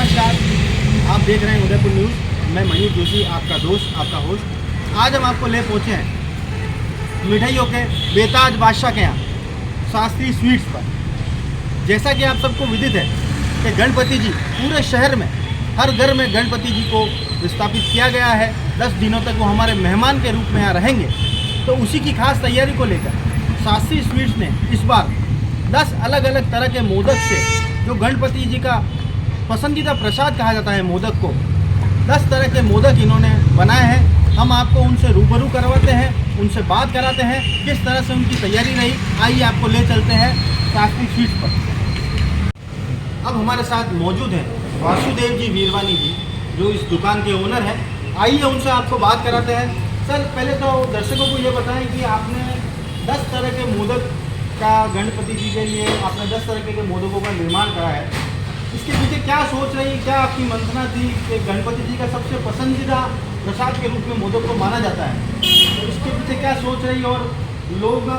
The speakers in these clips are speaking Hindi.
नमस्कार, आप देख रहे हैं उदयपुर न्यूज़। मैं मयूर जोशी, आपका दोस्त, आपका होस्ट। आज हम आपको ले पहुँचे हैं मिठाइयों के बेताज बादशाह के यहाँ शास्त्री स्वीट्स पर। जैसा कि आप सबको विदित है कि गणपति जी पूरे शहर में हर घर में गणपति जी को स्थापित किया गया है। 10 दिनों तक वो हमारे मेहमान के रूप में यहाँ रहेंगे। तो उसी की खास तैयारी को लेकर शास्त्री स्वीट्स ने इस बार 10 अलग अलग तरह के मोदक से, जो गणपति जी का पसंदीदा प्रसाद कहा जाता है मोदक को, 10 तरह के मोदक इन्होंने बनाए हैं। हम आपको उनसे रूबरू करवाते हैं, उनसे बात कराते हैं किस तरह से उनकी तैयारी रही। आइए आपको ले चलते हैं शास्त्री स्वीट्स पर। अब हमारे साथ मौजूद हैं वासुदेव जी वीरवानी जी, जो इस दुकान के ओनर हैं। आइए उनसे आपको बात कराते हैं। सर, पहले तो दर्शकों को ये बताएं कि आपने 10 तरह के मोदक का गणपति जी के लिए आपने 10 तरह के मोदकों का निर्माण करा है। इसके पीछे क्या सोच रही, क्या आपकी मंथना थी कि गणपति जी का सबसे पसंदीदा प्रसाद के रूप में मोदक को माना जाता है, तो इसके पीछे क्या सोच रही और लोग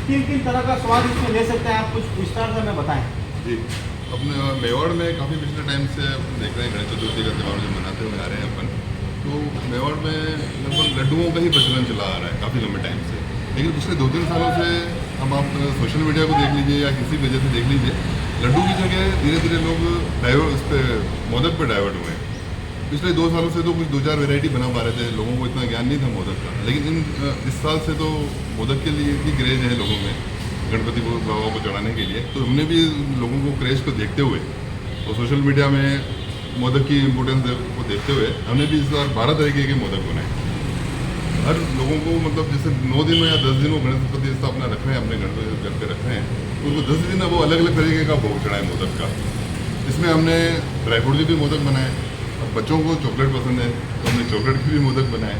किन तरह का स्वाद इसमें ले सकते हैं, आप कुछ विस्तार से हमें बताएं। जी, अपने मेवाड़ में काफ़ी पिछले टाइम से देख रहे हैं गणेश चतुर्थी का त्यौहार जो मनाते हुए आ रहे हैं अपन, तो मेवाड़ में लगभग लड्डुओं का ही प्रचलन चला आ रहा है काफ़ी लंबे टाइम से। लेकिन पिछले 2-3 सालों से अब आप सोशल मीडिया को देख लीजिए या किसी वजह से देख लीजिए, लड्डू की जगह धीरे धीरे लोग डाइवर्ट इस पर मोदक पे डाइवर्ट हुए हैं। पिछले 2 सालों से तो कुछ 2-4 वैरायटी बना पा रहे थे, लोगों को इतना ज्ञान नहीं था मोदक का। लेकिन इस साल से तो मोदक के लिए इतनी क्रेज है लोगों में गणपति को बाबा को चढ़ाने के लिए, तो हमने भी लोगों को क्रेज को देखते हुए और सोशल मीडिया में मोदक की इम्पोर्टेंस को देखते हुए हमने भी इस बार 12 तरीके के मोदक बनाए। हर लोगों को मतलब जैसे 9 दिन या 10 दिन वो गणपति स्थापना रख रहे हैं, अपने गणपति घर पे रख रहे हैं, तो उनको 10 दिन वो अलग अलग तरीके का भोग चढ़ाए मोदक का। इसमें हमने ड्राई फ्रूट के भी मोदक बनाए। अब बच्चों को चॉकलेट पसंद है तो हमने चॉकलेट के भी मोदक बनाए।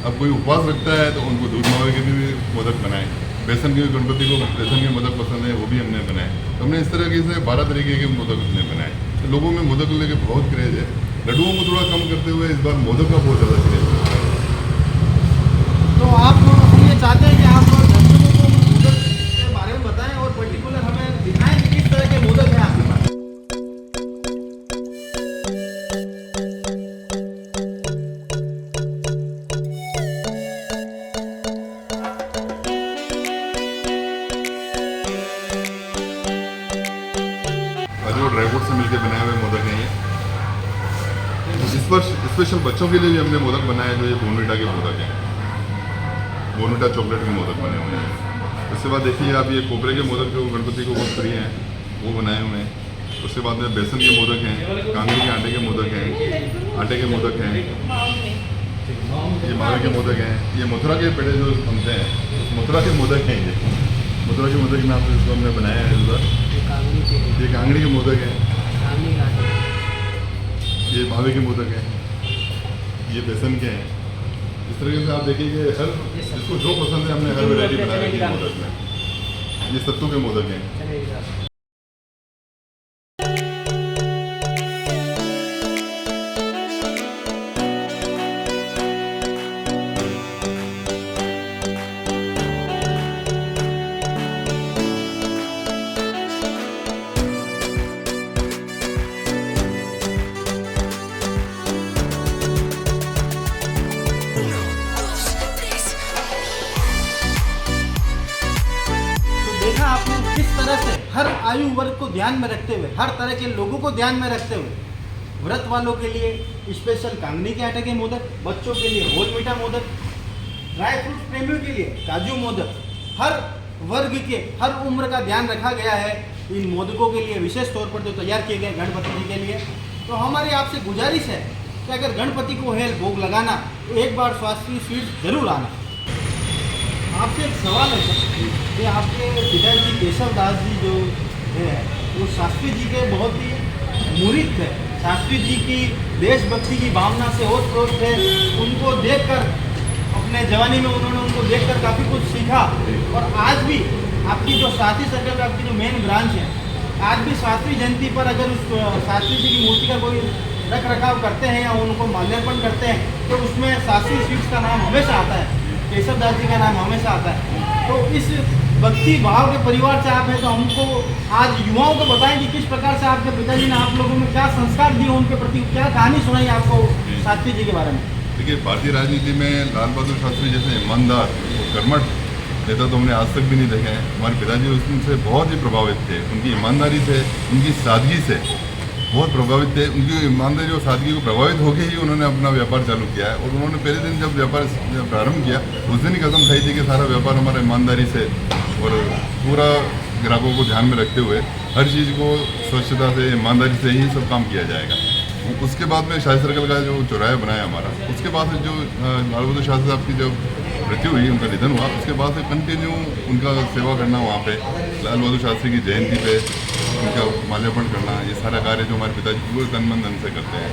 अब कोई उपवास रखता है तो उनको दूध मावे के भी मोदक बनाए। बेसन के गणपति को बेसन के मोदक पसंद है, वो भी हमने बनाए। तो हमने इस तरह से 12 तरीके के मोदक हमने बनाए। तो लोगों में मोदक को लेकर बहुत क्रेज है। लड्डुओं को थोड़ा कम करते हुए इस बार मोदक का बहुत ज़्यादा क्रेज है। तो आप ये चाहते हैं कि आप दर्शकों को मोदक के बारे में बताएं और पर्टिकुलर हमें दिखाएं कि किस तरह के मोदक हैं आपके पास। जो ड्राई फ्रूट से मिलकर बनाए हुए मोदक हैं ये। इस पर स्पेशल बच्चों के लिए भी हमने मोदक बनाए, जो ये बोनविटा के मोदक हैं। बोनविटा चॉकलेट के मोदक बने हुए हैं। उसके बाद देखिए आप ये कोबरे के मोदक जो गणपति को बहुत प्रिय हैं, वो बनाए हुए हैं। उसके बाद में बेसन के मोदक हैं, कांगड़ी के आटे के मोदक हैं, आटे के मोदक हैं, ये मावे के मोदक हैं, ये मथुरा के पेड़े जो बनते हैं, मथुरा के मोदक हैं। ये मथुरा के मोदक के नाम से इसको हमने बनाया है इस बार। ये कांगड़ी के मोदक हैं, ये मावे के मोदक हैं, ये बेसन के हैं। इस तरीके से आप देखिए कि हर जिसको जो पसंद है हमने हर वैरायटी बना रखी है मोदक में। ये सत्तू के मोदक हैं। देखा आपने किस तरह से हर आयु वर्ग को ध्यान में रखते हुए, हर तरह के लोगों को ध्यान में रखते हुए, व्रत वालों के लिए स्पेशल कांगनी के आटे के मोदक, बच्चों के लिए होल मीठा मोदक, ड्राई फ्रूट प्रेमियों के लिए काजू मोदक, हर वर्ग के हर उम्र का ध्यान रखा गया है इन मोदकों के लिए। विशेष तौर पर जो तैयार किए गए गणपति जी के लिए। तो हमारी आपसे गुजारिश है कि अगर गणपति को है भोग लगाना तो एक बार शास्त्री स्वीट्स जरूर आना। आपसे एक सवाल है सर कि आपके पिताजी केशव दास जी जो है वो शास्त्री जी के बहुत ही मुरीद थे। शास्त्री जी की देशभक्ति की भावना से ओतप्रोत थे। उनको देखकर अपने जवानी में उन्होंने उनको देखकर काफ़ी कुछ सीखा। और आज भी आपकी जो शास्त्री सर्कल आपकी जो मेन ब्रांच है, आज भी शास्त्री जयंती पर अगर उस शास्त्री जी की मूर्ति का कोई रख रखाव करते हैं या उनको माल्यार्पण करते हैं तो उसमें शास्त्री स्वीट्स का नाम हमेशा आता है, केशव दास जी का नाम हमेशा आता है। तो इस भक्ति भाव के परिवार से आप हैं, तो हमको आज युवाओं को बताएं कि किस प्रकार से आपके पिताजी ने आप लोगों में क्या संस्कार दिए, उनके प्रति क्या कहानी सुनाई आपको शास्त्री जी के बारे में। देखिए, भारतीय राजनीति में लाल बहादुर शास्त्री जैसे ईमानदार और कर्मठ नेता तो हमने आज तक भी नहीं देखे हैं। हमारे पिताजी उनसे बहुत ही प्रभावित थे, उनकी ईमानदारी से, उनकी सादगी से बहुत प्रभावित थे। उनकी ईमानदारी और सादगी को प्रभावित होकर ही उन्होंने अपना व्यापार चालू किया है। और उन्होंने पहले दिन जब व्यापार प्रारंभ किया, उस दिन ही कसम खाई थी कि सारा व्यापार हमारा ईमानदारी से और पूरा ग्राहकों को ध्यान में रखते हुए हर चीज़ को स्वच्छता से, ईमानदारी से ही सब काम किया जाएगा। उसके बाद में शाही सर्कल का जो चौराहा बनाया हमारा, उसके बाद से जो लाल बहादुर शास्त्री साहब की जब मृत्यु हुई, उनका निधन हुआ, उसके बाद से कंटिन्यू उनका सेवा करना वहाँ पे, लाल बहादुर शास्त्री की जयंती पे उनका माल्यार्पण करना, ये सारा कार्य जो हमारे पिताजी पूरे तन मन धन से करते हैं।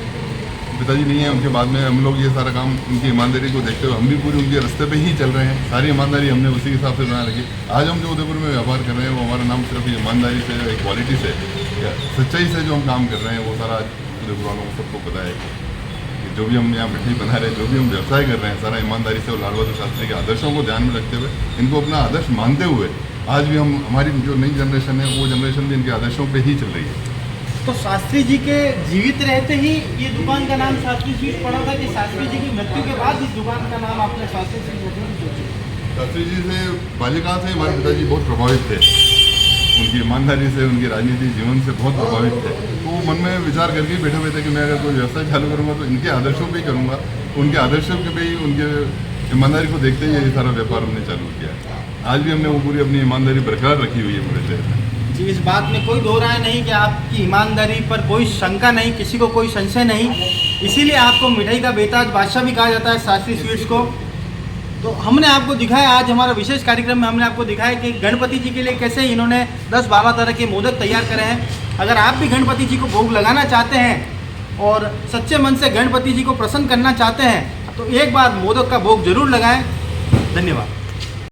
पिताजी नहीं है, उनके बाद में हम लोग ये सारा काम उनकी ईमानदारी को देखते हुए हम भी पूरी उनके रास्ते पे ही चल रहे हैं। सारी ईमानदारी हमने उसी के हिसाब से बना रखी। आज हम जो उदयपुर में व्यापार कर रहे हैं, वो हमारा नाम सिर्फ ईमानदारी से, क्वालिटी से, सच्चाई से जो हम काम कर रहे हैं, वो सारा उदयपुर वालों को सबको पता है कि जो भी हम यहाँ मिठाई बना रहे हैं, जो भी हम व्यवसाय कर रहे हैं, सारा ईमानदारी से और लाल बहादुर शास्त्री के आदर्शों को ध्यान में रखते हुए, इनको अपना आदर्श मानते हुए आज भी हम, हमारी जो नई जनरेशन है, वो जनरेशन भी इनके आदर्शों पे ही चल रही है। तो शास्त्री जी के जीवित रहते ही ये दुकान का नाम शास्त्री स्वीट्स पड़ा था कि शास्त्री जी की मृत्यु के बाद इस दुकान का नाम आपने शास्त्री स्वीट्स रखने की सोची? शास्त्री जी से बाल्यकाल से हमारे पिताजी बहुत प्रभावित थे, उनकी ईमानदारी से, उनके राजनीतिक जीवन से बहुत प्रभावित थे। तो मन में विचार करके बैठे हुए थे कि मैं अगर कोई व्यवसाय चालू करूँगा तो इनके आदर्शों पे ही करूँगा। उनके आदर्शों के पे ही, उनके ईमानदारी को देखते ही ये सारा व्यापार हमने चालू किया। आज भी हमने वो पूरी अपनी ईमानदारी बरकरार रखी हुई है पूरे शहर में। जी, इस बात में कोई दो राय नहीं कि आपकी ईमानदारी पर कोई शंका नहीं, किसी को कोई संशय नहीं। इसीलिए आपको मिठाई का बेताज बादशाह भी कहा जाता है, शास्त्री स्वीट्स को। तो हमने आपको दिखाया, आज हमारा विशेष कार्यक्रम में हमने आपको दिखाया कि गणपति जी के लिए कैसे इन्होंने 10-12 तरह के मोदक तैयार करे हैं। अगर आप भी गणपति जी को भोग लगाना चाहते हैं और सच्चे मन से गणपति जी को प्रसन्न करना चाहते हैं, तो एक बार मोदक का भोग जरूर लगाएं। धन्यवाद।